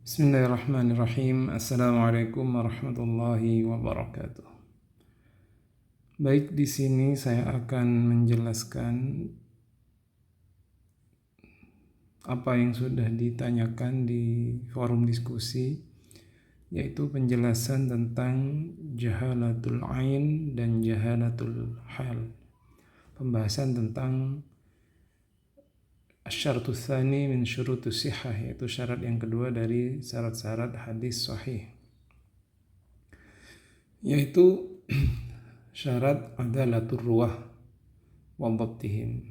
Bismillahirrahmanirrahim. Assalamualaikum warahmatullahi wabarakatuh. Baik, di sini saya akan menjelaskan apa yang sudah ditanyakan di forum diskusi, yaitu penjelasan tentang jahalatul ain dan jahalatul hal. Pembahasan tentang asyaratu tsani min syurutus sihah, yaitu syarat yang kedua dari syarat-syarat hadis sahih, yaitu syarat adalatur ruwah wa dhabtihim.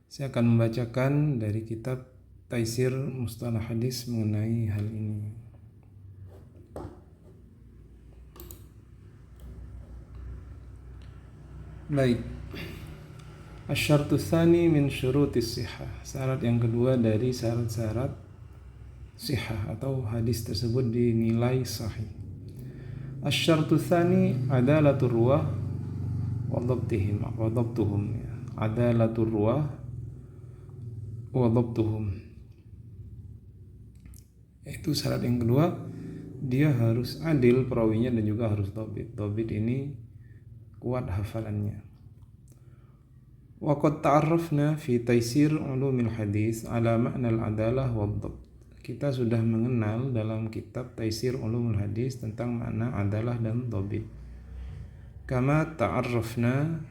Saya akan membacakan dari kitab Taisir Mustalah Hadis mengenai hal ini. Baik. Asyaratu tsani min syurutis sihah. Syarat yang kedua dari syarat-syarat sihah atau hadis tersebut dinilai sahih. Asyaratu tsani adalatur ruwah wa dhabtihim wa dhabtuhum. Adalatur ruwah wa dhabtuhum. Itu syarat yang kedua, dia harus adil perawinya dan juga harus dhabit. Dhabit ini kuat hafalannya. Wa qad ta'arrafna fi Taisir Ulumil Hadis ala makna al-adalah wa dhabt. Kita sudah mengenal dalam kitab Taisir Ulumul Hadis tentang makna adalah dan dhabit. Kama ta'arrafna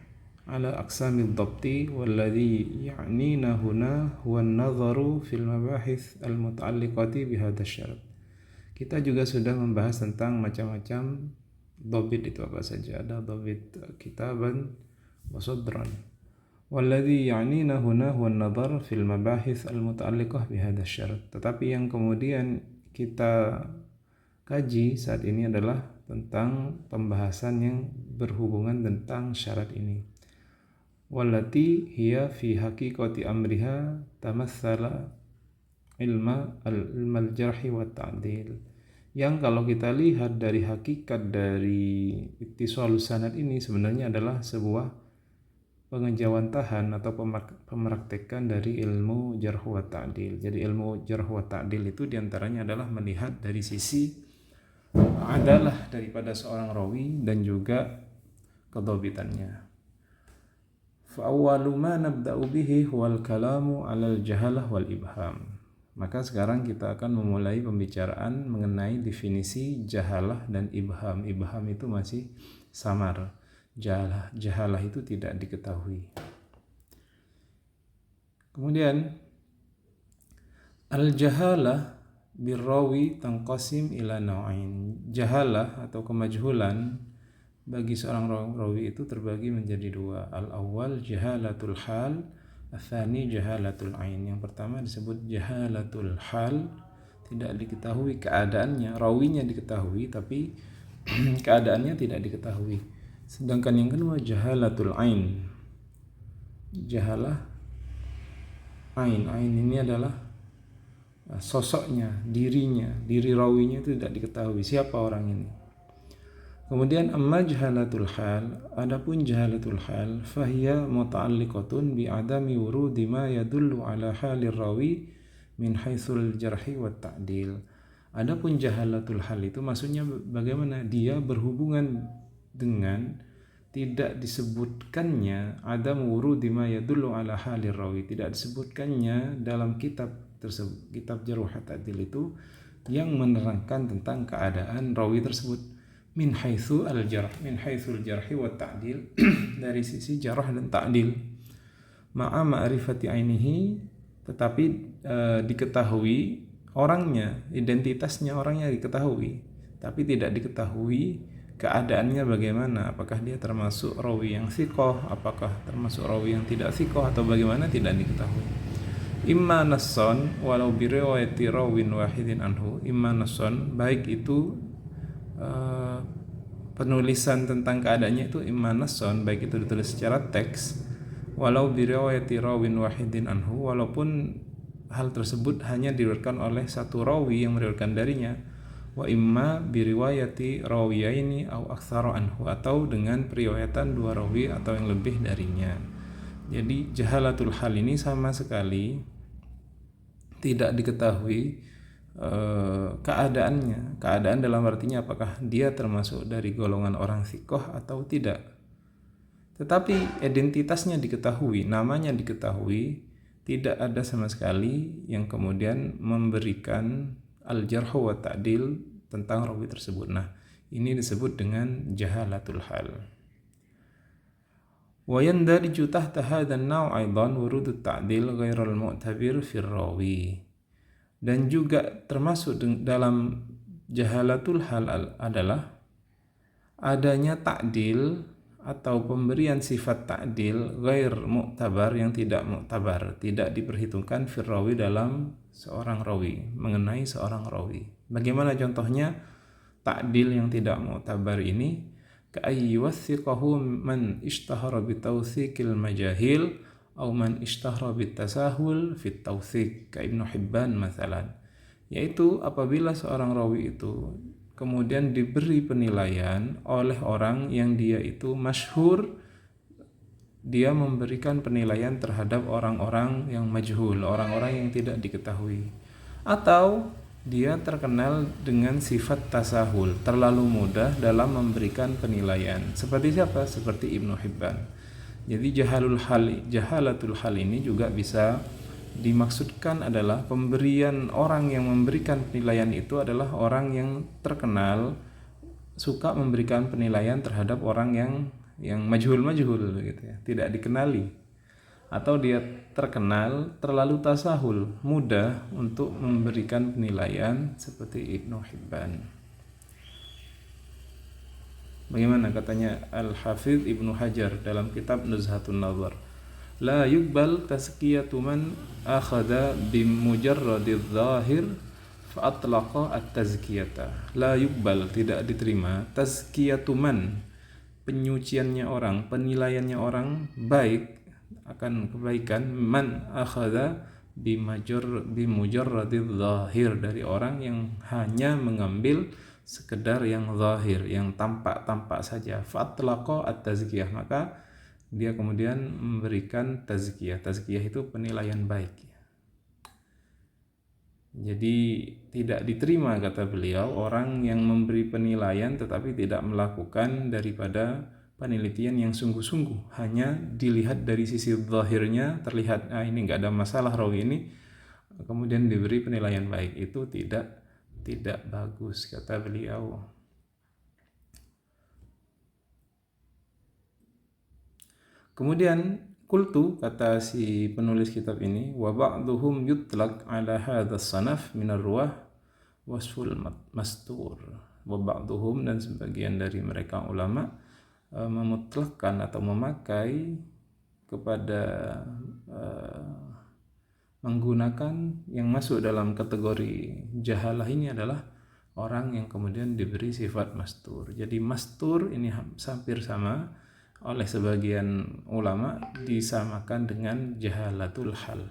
ala aqsamid dhabti walladhi ya'nina huna huwa an-nadharu fil mabahith al-muta'alliqati bihadha syarat. Kita juga sudah membahas tentang macam-macam dhabit itu apa saja. Ada dhabit kitaban wa sadran. Walladhi ya'nina huna huwa an-nadhar fil mabahith al-muta'alliqah bihadha syarat. Tetapi yang kemudian kita kaji saat ini adalah tentang pembahasan yang berhubungan tentang syarat ini. Wallati hiya fi haqiqati amriha tamassala ilma al-jarhi wa ta'dil. Yang kalau kita lihat dari hakikat dari ittisalus sanad ini sebenarnya adalah sebuah pengejawantahan atau pemraktekan dari ilmu jarh wa ta'dil. Jadi ilmu jarh wa ta'dil itu diantaranya adalah melihat dari sisi adalah daripada seorang rawi dan juga kedhabitannya. Fa awwalu ma nabda'u bihi huwal kalamu 'alal jahalah wal ibham. Maka sekarang kita akan memulai pembicaraan mengenai definisi jahalah dan ibham. Ibham itu masih samar. Jahalah itu tidak diketahui. Kemudian al-jahalah birrawi tanqasim ila naw'ain. Jahalah atau kemajhulan bagi seorang rawi itu terbagi menjadi dua. Al-awwal jahalatul hal, al-thani jahalatul ain. Yang pertama disebut jahalatul hal, tidak diketahui keadaannya, rawinya diketahui tapi keadaannya tidak diketahui. Sedangkan yang kedua jahalatul ain. Jahalah ain. Ain ini adalah sosoknya, dirinya, diri rawinya itu tidak diketahui siapa orang ini. Kemudian amma jahalatul hal, adapun jahalatul hal fahiya muta'alliqatun bi adami wurudi ma yadullu ala halir rawi min haitsul jarhi wat ta'dil. Adapun jahalatul hal itu maksudnya bagaimana dia berhubungan dengan tidak disebutkannya adam wurudi ma yadullu ala halir rawi, tidak disebutkannya dalam kitab tersebut, kitab jarh wa ta'dil itu yang menerangkan tentang keadaan rawi tersebut min haitsu al-jarh, min haitsul jarhi wa ta'dil dari sisi jarh dan ta'dil ma'a ma'rifati ainihi, tetapi diketahui orangnya, identitasnya orangnya diketahui tapi tidak diketahui keadaannya bagaimana, apakah dia termasuk rawi yang thiqah, apakah termasuk rawi yang tidak thiqah atau bagaimana tidak diketahui. Imma nasson walau bi riwayati rawin wahidin anhu, imma nasson baik itu penulisan tentang keadaannya itu imma nasson baik itu ditulis secara teks walau bi riwayati rawin wahidin anhu, walaupun hal tersebut hanya diriwayatkan oleh satu rawi yang meriwayatkan darinya, wa imma biriwayati rawiyaini au aktsara anhu, atau dengan periwayatan dua rawi atau yang lebih darinya. Jadi jahalatul hal ini sama sekali tidak diketahui keadaan dalam artinya apakah dia termasuk dari golongan orang thiqah atau tidak. Tetapi identitasnya diketahui, namanya diketahui, tidak ada sama sekali yang kemudian memberikan al-jarh wa ta'dil tentang rawi tersebut. Nah, ini disebut dengan jahalatul hal. Wa yandariju tahta hadzal naw' aidan wurud at-ta'dil ghairal mu'tabir fi rawi. Dan juga termasuk dalam jahalatul hal adalah adanya ta'dil atau pemberian sifat ta'dil ghair mu'tabar, yang tidak mu'tabar, tidak diperhitungkan fir rawi dalam seorang rawi, mengenai seorang rawi. Bagaimana contohnya ta'dil yang tidak mu'tabar ini? Ka'ayyuwathiqahu man ishtahara bitawthiqil majahil atau man ishtahara bitasahul fit tawthiq ka Ibnu Hibban masalan, yaitu apabila seorang rawi itu kemudian diberi penilaian oleh orang yang dia itu masyhur, dia memberikan penilaian terhadap orang-orang yang majhul, orang-orang yang tidak diketahui, atau dia terkenal dengan sifat tasahul, terlalu mudah dalam memberikan penilaian. Seperti siapa? Seperti Ibnu Hibban. Jadi jahalatul hal ini juga bisa dimaksudkan adalah pemberian, orang yang memberikan penilaian itu adalah orang yang terkenal suka memberikan penilaian terhadap orang yang majhul gitu ya, tidak dikenali, atau dia terkenal terlalu tasahul, mudah untuk memberikan penilaian seperti Ibnu Hibban. Bagaimana katanya Al-Hafidh Ibnu Hajar dalam kitab Nuzhatun Nazar, la yuqbal tazkiyatu man akhadha bimujarradidz zahir fa atlaqa at-tazkiyata. La yuqbal, tidak diterima, tazkiyatu man, penyuciannya orang, penilaiannya orang baik akan kebaikan, man akhadha bimujarradidz zahir, dari orang yang hanya mengambil sekedar yang zahir, yang tampak saja, fa atlaqa at-tazkiyah, maka dia kemudian memberikan tazkiyah. Tazkiyah itu penilaian baik. Jadi tidak diterima, kata beliau, orang yang memberi penilaian tetapi tidak melakukan daripada penelitian yang sungguh-sungguh, hanya dilihat dari sisi zahirnya, terlihat ini nggak ada masalah rawi ini, kemudian diberi penilaian baik. Itu tidak bagus, kata beliau. Kemudian qultu, kata si penulis kitab ini, wa ba'duhum yutlaq ala hadha sanaf min ar-ruwah wasful mastur. Wa ba'duhum, dan sebagian dari mereka ulama memutlakkan atau memakai kepada menggunakan yang masuk dalam kategori jahalah ini adalah orang yang kemudian diberi sifat mastur. Jadi mastur ini hampir sama oleh sebagian ulama disamakan dengan jahalatul hal.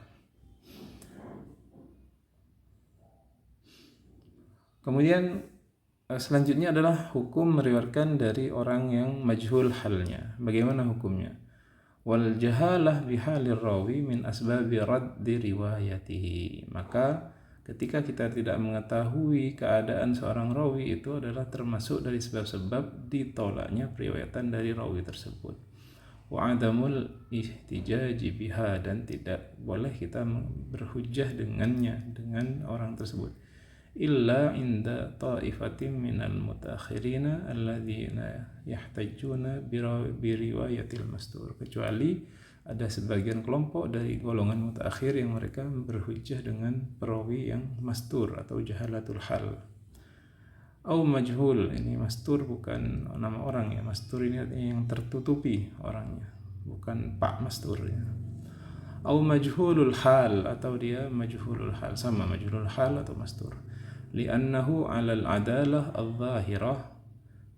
Kemudian selanjutnya adalah hukum meriwayatkan dari orang yang majhul halnya. Bagaimana hukumnya? Wal jahalah bihalir rawi min asbabi raddi riwayatihi. Maka ketika kita tidak mengetahui keadaan seorang rawi, itu adalah termasuk dari sebab-sebab ditolaknya periwayatan dari rawi tersebut. Wa adamul ihtijaji biha, dan tidak boleh kita berhujjah dengannya, dengan orang tersebut, illa inda ta'ifatin minal mutaakhirina alladzina yahtajuna biriwayatil mastur, kecuali ada sebagian kelompok dari golongan mutaakhir yang mereka berhujjah dengan perawi yang mastur atau jahalatul hal. Au majhul, ini mastur bukan nama orang ya, mastur ini artinya yang tertutupi orangnya, bukan pak mastur ya. Au majhulul hal, atau dia majhulul hal, sama majhulul hal atau mastur. Li'annahu 'alal 'adalah adh-dhahirah,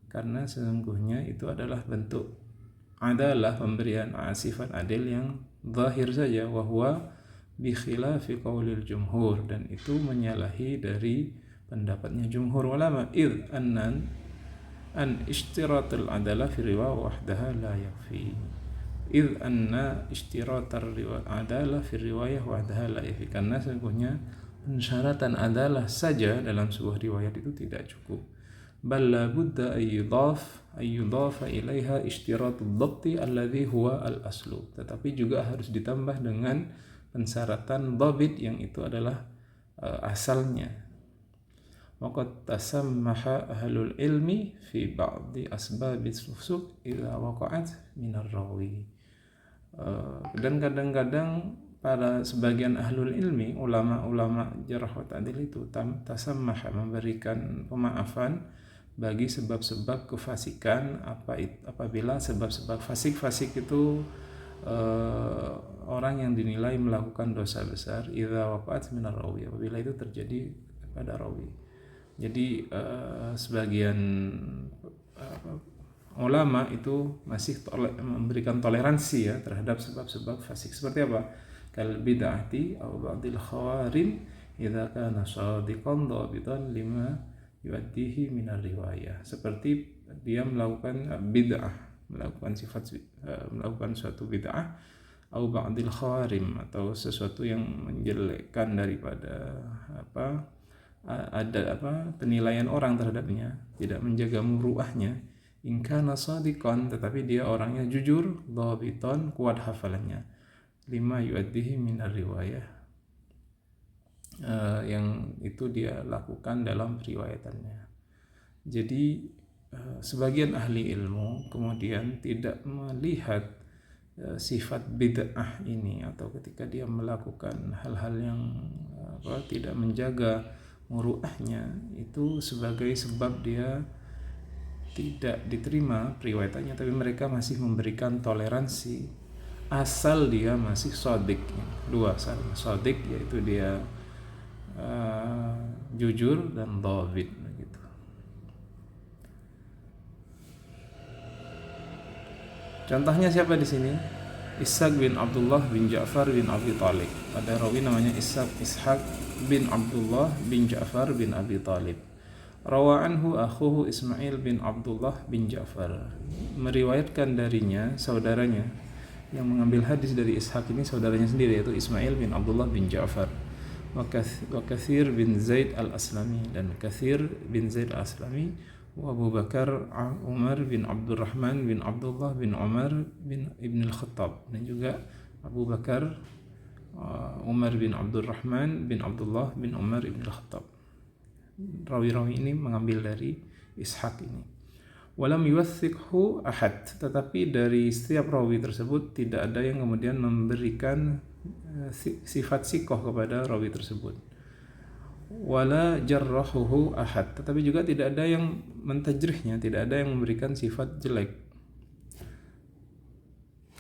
karena sesungguhnya itu adalah bentuk adalah pemberian sifat adil yang zahir saja, wa huwa bi khilafi qaulil jumhur, dan itu menyalahi dari pendapatnya jumhur ulama, id an ishtiratul adalah fi riwayah wahdaha la yakfi, id anna ishtiratar adalah fi riwayah wahdaha la yakfi, karena sesungguhnya pensyaratan adalah saja dalam sebuah riwayat itu tidak cukup. Bal la budda ayyudhafa ilaiha ishtiratud dhabti alladhi huwa al-aslu. Tetapi juga harus ditambah dengan pensyaratan dhabit yang itu adalah asalnya. Waqad tasammaha ahlul ilmi fi ba'di asbabis fusuq idza waqa'at minar rawi. Dan kadang-kadang para sebagian ahlul ilmi, ulama-ulama jarh wa ta'dil itu tasammaha memberikan pemaafan bagi sebab-sebab kefasikan apabila sebab-sebab fasik itu orang yang dinilai melakukan dosa besar idza waqa'at minar rawi, apabila itu terjadi pada rawi. Jadi sebagian ulama itu masih memberikan toleransi ya terhadap sebab-sebab fasik. Seperti apa? Kal bid'ati aw ba'dil khawarin idza kana shadiqan dhabitan lima yuaddihi minar riwayah. Seperti dia melakukan bid'ah, melakukan suatu bid'ah au ba'dil khawarim, atau sesuatu yang menjelekkan daripada penilaian orang terhadapnya, tidak menjaga muruahnya. In kana shadiqan, tetapi dia orangnya jujur, dhabitan, kuat hafalannya, lima yuaddihi minar riwayah, yang itu dia lakukan dalam riwayatannya. Jadi sebagian ahli ilmu kemudian tidak melihat sifat bid'ah ini, atau ketika dia melakukan hal-hal yang tidak menjaga muruahnya, itu sebagai sebab dia tidak diterima riwayatannya, tapi mereka masih memberikan toleransi asal dia masih shadiq. Dua asal shadiq, yaitu dia jujur dan dhabit begitu. Contohnya siapa di sini? Ishaq bin Abdullah bin Ja'far bin Abi Talib. Ada rawi namanya Ishaq bin Abdullah bin Ja'far bin Abi Talib. Rawa anhu akhuhu Ismail bin Abdullah bin Ja'far. Meriwayatkan darinya saudaranya yang mengambil hadis dari Ishaq ini, saudaranya sendiri, yaitu Ismail bin Abdullah bin Ja'far. Wa Kathir bin Zaid al-Aslami, dan Kathir bin Zaid al-Aslami. Wa Abu Bakar Umar bin Abdurrahman bin Abdullah bin Umar bin Ibn al-Khattab, dan juga Abu Bakar Umar bin Abdurrahman bin Abdullah bin Umar Ibn al-Khattab. Rawi-rawi ini mengambil dari Ishaq ini. Walam yuwathiqhu ahad, tetapi dari setiap rawi tersebut tidak ada yang kemudian memberikan sifat sikoh kepada rawi tersebut. Wala jarrahuhu ahad, tetapi juga tidak ada yang mentajrihnya, tidak ada yang memberikan sifat jelek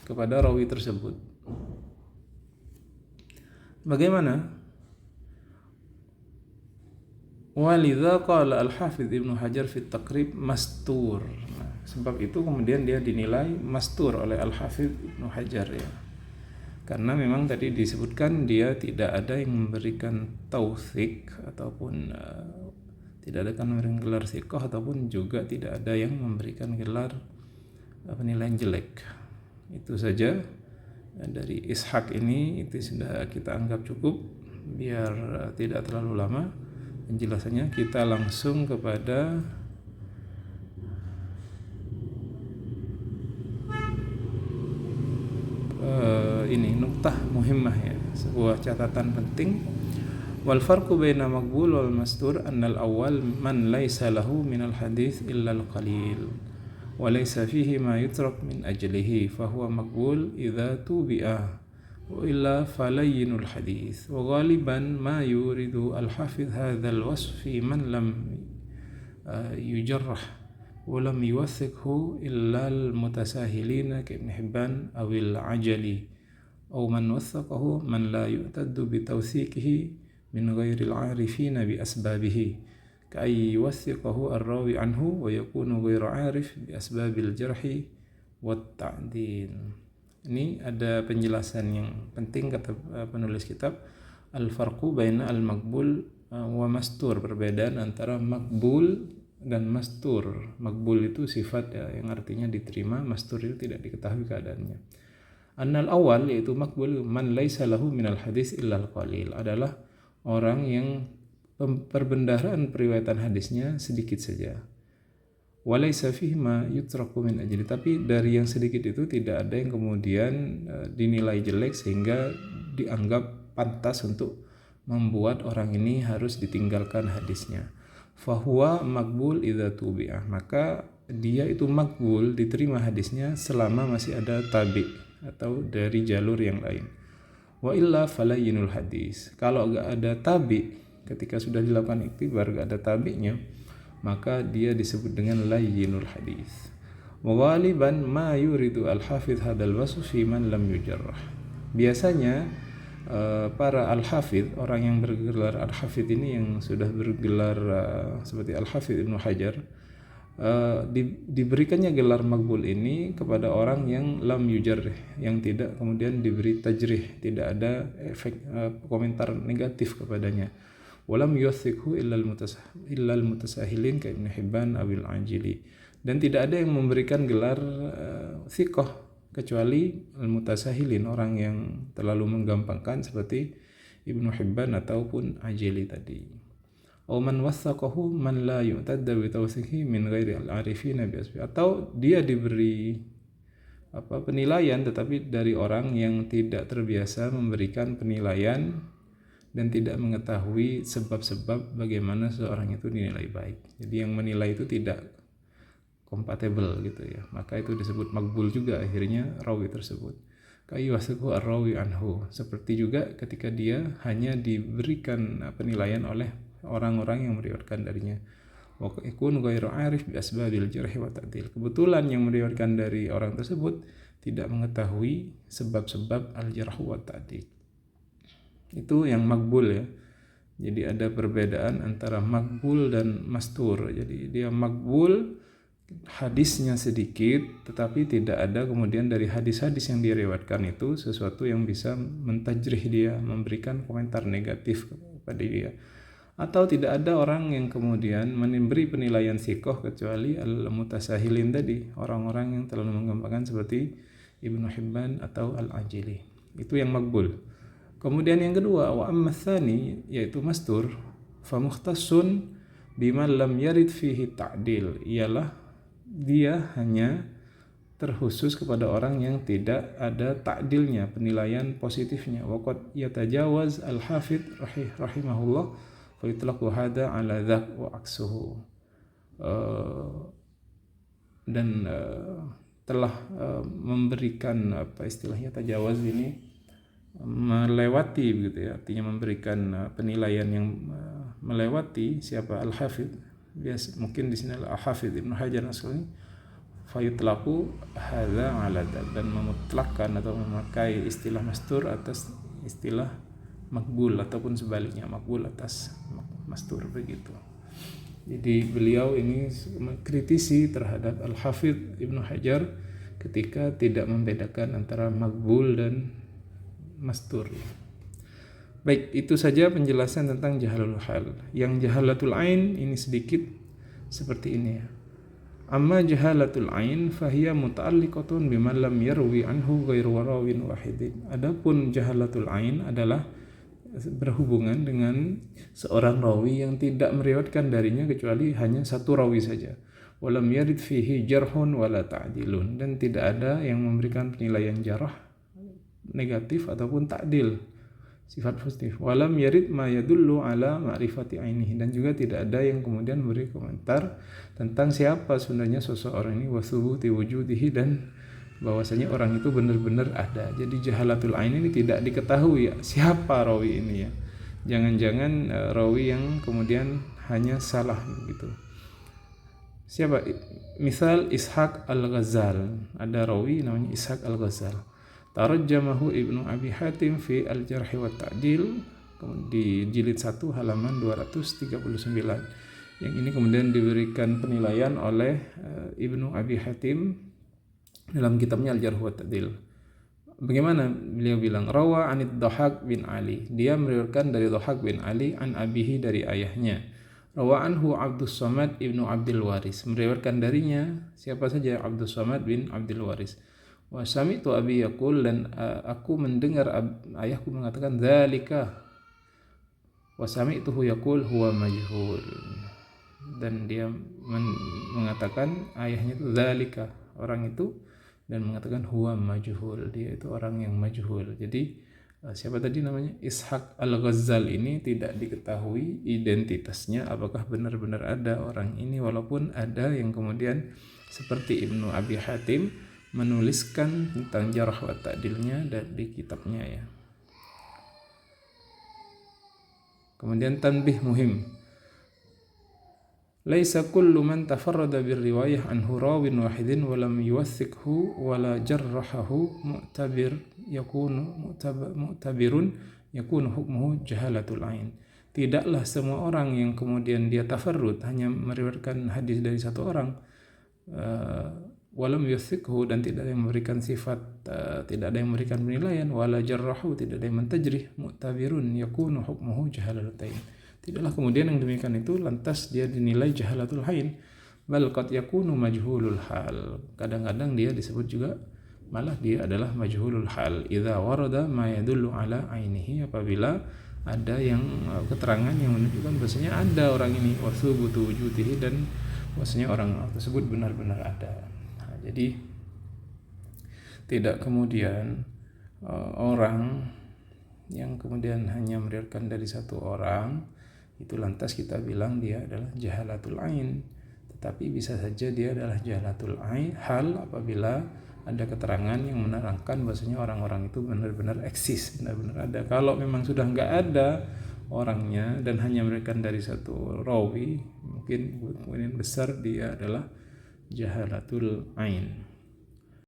kepada rawi tersebut. Bagaimana? Walidha qala al-Hafidh Ibnu Hajar fi Taqrib mastur. Sebab itu kemudian dia dinilai mastur oleh al-Hafidh Ibnu Hajar ya. Karena memang tadi disebutkan dia tidak ada yang memberikan tauthik, ataupun tidak ada yang memberikan gelar thiqah, ataupun juga tidak ada yang memberikan gelar penilaian jelek. Itu saja dari Ishaq ini, itu sudah kita anggap cukup biar tidak terlalu lama penjelasannya. Kita langsung kepada ini nuktah muhimmah ya, sebuah catatan penting. Wal farqu baina maqbul wal mastur annal awwal man laysa lahu minal hadits illa al qalil wa laysa fihi ma yutrak min ajlihi fa huwa maqbul idza tubi'a wa illa falayyinul hadits. Wa ghaliban ma yuridu al hafidh hadha al wasf fi man lam yujarrah wa lam yuwathiqhu illa al mutasahilin ka Ibn Hibban aw al ajali aw man wathaqahu man la yu'taddu bi tawthiqihi min ghairi al arifin bi asbabihi ka ay yuwathiqahu ar-rawi anhu wa yakunu ghairu arif bi asbabil jarhi wat ta'dil. Ini ada penjelasan yang penting kata penulis kitab, al-farqu baina al-maqbul wa mastur, perbedaan antara maqbul dan mastur. Maqbul itu sifat ya, yang artinya diterima, mastur itu tidak diketahui keadaannya. Annal awal, yaitu maqbul, man laisa lahu minal hadis illa al-qalil, adalah orang yang perbendaharaan periwayatan hadisnya sedikit saja. Walaysa fihi ma yutraku min ajli, tapi dari yang sedikit itu tidak ada yang kemudian dinilai jelek sehingga dianggap pantas untuk membuat orang ini harus ditinggalkan hadisnya. Fahuwa makbul idza tubi'ah, maka dia itu makbul, diterima hadisnya selama masih ada tabi atau dari jalur yang lain. Wa illa falayinul hadis, kalau gak ada tabi, ketika sudah dilakukan iktibar gak ada tabinya, maka dia disebut dengan layyinul hadis. Wa ghaliban ma yuridu al-hafidh hadzal wasf fi man lam yujarrah. Biasanya para al-hafidh, orang yang bergelar al-hafidh ini yang sudah bergelar seperti al-hafidh Ibnu Hajar, diberikannya gelar makbul ini kepada orang yang lam yujarrih, yang tidak kemudian diberi tajrih, tidak ada efek komentar negatif kepadanya. Walam yuthikhu illal mutasahilin ka Ibnu Hibban abil Ajili, dan tidak ada yang memberikan gelar thiqah kecuali al-mutasahilin, orang yang terlalu menggampangkan seperti Ibnu Hibban ataupun Ajili tadi. Aw man wathaqahu man la yu'tadda bi tawthiqi min ghairi al-arifina bi asbi, atau dia diberi penilaian tetapi dari orang yang tidak terbiasa memberikan penilaian dan tidak mengetahui sebab-sebab bagaimana seorang itu dinilai baik. Jadi yang menilai itu tidak kompatibel gitu ya, maka itu disebut makbul juga akhirnya rawi tersebut. Kayyuhasiku ar-rawi anhu, seperti juga ketika dia hanya diberikan penilaian oleh orang-orang yang meriwayatkan darinya. Wa yakun ghairu arif bi asbabil jarh wa ta'dil, kebetulan yang meriwayatkan dari orang tersebut tidak mengetahui sebab-sebab al-jarh wa ta'dil. Itu yang makbul ya. Jadi ada perbedaan antara makbul dan mastur. Jadi dia makbul, hadisnya sedikit, tetapi tidak ada kemudian dari hadis-hadis yang diriwayatkan itu sesuatu yang bisa mentajrih dia, memberikan komentar negatif kepada dia. Atau tidak ada orang yang kemudian memberi penilaian thiqah kecuali al-mutasahilin tadi, orang-orang yang terlalu menggampangkan seperti Ibnu Hibban atau Al-Ajili. Itu yang makbul. Kemudian yang kedua, wa amma tsani, yaitu mastur, fa mukhtassun biman lam yarid fihi ta'dil, ialah dia hanya terkhusus kepada orang yang tidak ada ta'dilnya, penilaian positifnya. Wa qad yatajawaz al-hafidh rahimahullah fa yutlaqu hadza ala dzak wa aksuhu, dan telah memberikan istilahnya tajawaz ini, melewati begitu ya, artinya memberikan penilaian yang melewati siapa al-hafidh, biasa mungkin di sini al-hafidh Ibnu Hajar Asqalani, fayutlaqu hadza ala dzak, dan memutlakkan atau memakai istilah mastur atas istilah makbul ataupun sebaliknya, makbul atas mastur begitu. Jadi beliau ini mengkritisi terhadap al-hafidh Ibnu Hajar ketika tidak membedakan antara makbul dan mastur. Baik, itu saja penjelasan tentang jahalul hal. Yang jahalatul ain ini sedikit seperti ini ya. Amma jahalatul ain fahiya muta'alliqatun biman lam yarwi anhu ghairu rawin wahidin. Adapun jahalatul ain adalah berhubungan dengan seorang rawi yang tidak meriwayatkan darinya kecuali hanya satu rawi saja. Walam yarid fihi jarhun wala ta'dilun, dan tidak ada yang memberikan penilaian jarah negatif ataupun ta'dil, sifat positif. Walam yarid ma yadullu ala ma'rifati ainihi, dan juga tidak ada yang kemudian memberi komentar tentang siapa sebenarnya sosok orang ini, wa thubuti wujudihi, dan bahwasanya orang itu benar-benar ada. Jadi jahalatul ain ini tidak diketahui ya, siapa rawi ini ya. Jangan-jangan rawi yang kemudian hanya salah gitu. Siapa? Misal Ishaq Al-Ghazal, ada rawi namanya Ishaq Al-Ghazal. Tarajjamahu Ibnu Abi Hatim fi Al-Jarh wa Ta'dil, di jilid 1 halaman 239. Yang ini kemudian diberikan penilaian oleh Ibnu Abi Hatim dalam kitabnya Al-Jarh wa Ta'dil. Bagaimana beliau bilang? Rawa anid Dhahak bin Ali, dia meriwayatkan dari Dhahak bin Ali, an abihi, dari ayahnya. Rawa anhu Abdus Samad Ibnu Abdul Waris, meriwayatkan darinya siapa saja? Abdus Samad bin Abdul Waris. Wa sami'tu abi yaqul, dan aku mendengar ayahku mengatakan, dzalika, Wa sami'tuhu yaqul huwa majhul. Dan dia mengatakan ayahnya itu zalika, orang itu, dan mengatakan huwa majhul, dia itu orang yang majhul. Jadi siapa tadi namanya? Ishaq Al-Ghazzal ini tidak diketahui identitasnya, apakah benar-benar ada orang ini, walaupun ada yang kemudian seperti Ibnu Abi Hatim menuliskan tentang jarh wa ta'dilnya di kitabnya ya. Kemudian tanbih muhim. Laisa kullu man tafarrada birriwayah anhu rawin wahidin wa lam yuwathiqhu wa la jarrahahu mu'tabirun yakunu hukmuhu jahalatul ain. Tidaklah semua orang yang kemudian dia tafarrud hanya meriwayatkan hadis dari satu orang, walam yusikhu, dan tidak ada yang memberikan sifat, tidak ada yang memberikan penilaian, wala jarrahu, tidak ada yang mentajrih, mu'tabirun yakunu hukmuhu jahalatul ain. Tidaklah kemudian yang demikian itu lantas dia dinilai jahalatul ain, bal qad yakunu majhulul hal. Kadang-kadang dia disebut juga malah dia adalah majhulul hal idza warada ma yadullu ala ainihi, apabila ada yang keterangan yang menunjukkan bahwasanya ada orang ini, wa thubutu wujudihi, dan bahwasanya orang tersebut benar-benar ada. Nah, jadi tidak kemudian orang yang kemudian hanya meriwayatkan dari satu orang itu lantas kita bilang dia adalah jahalatul ain, tetapi bisa saja dia adalah jahalatul ain hal apabila ada keterangan yang menerangkan bahwasanya orang-orang itu benar-benar eksis, benar-benar ada. Kalau memang sudah nggak ada orangnya dan hanya meriwayatkan dari satu rawi, mungkin kemungkinan besar dia adalah jahalatul ain.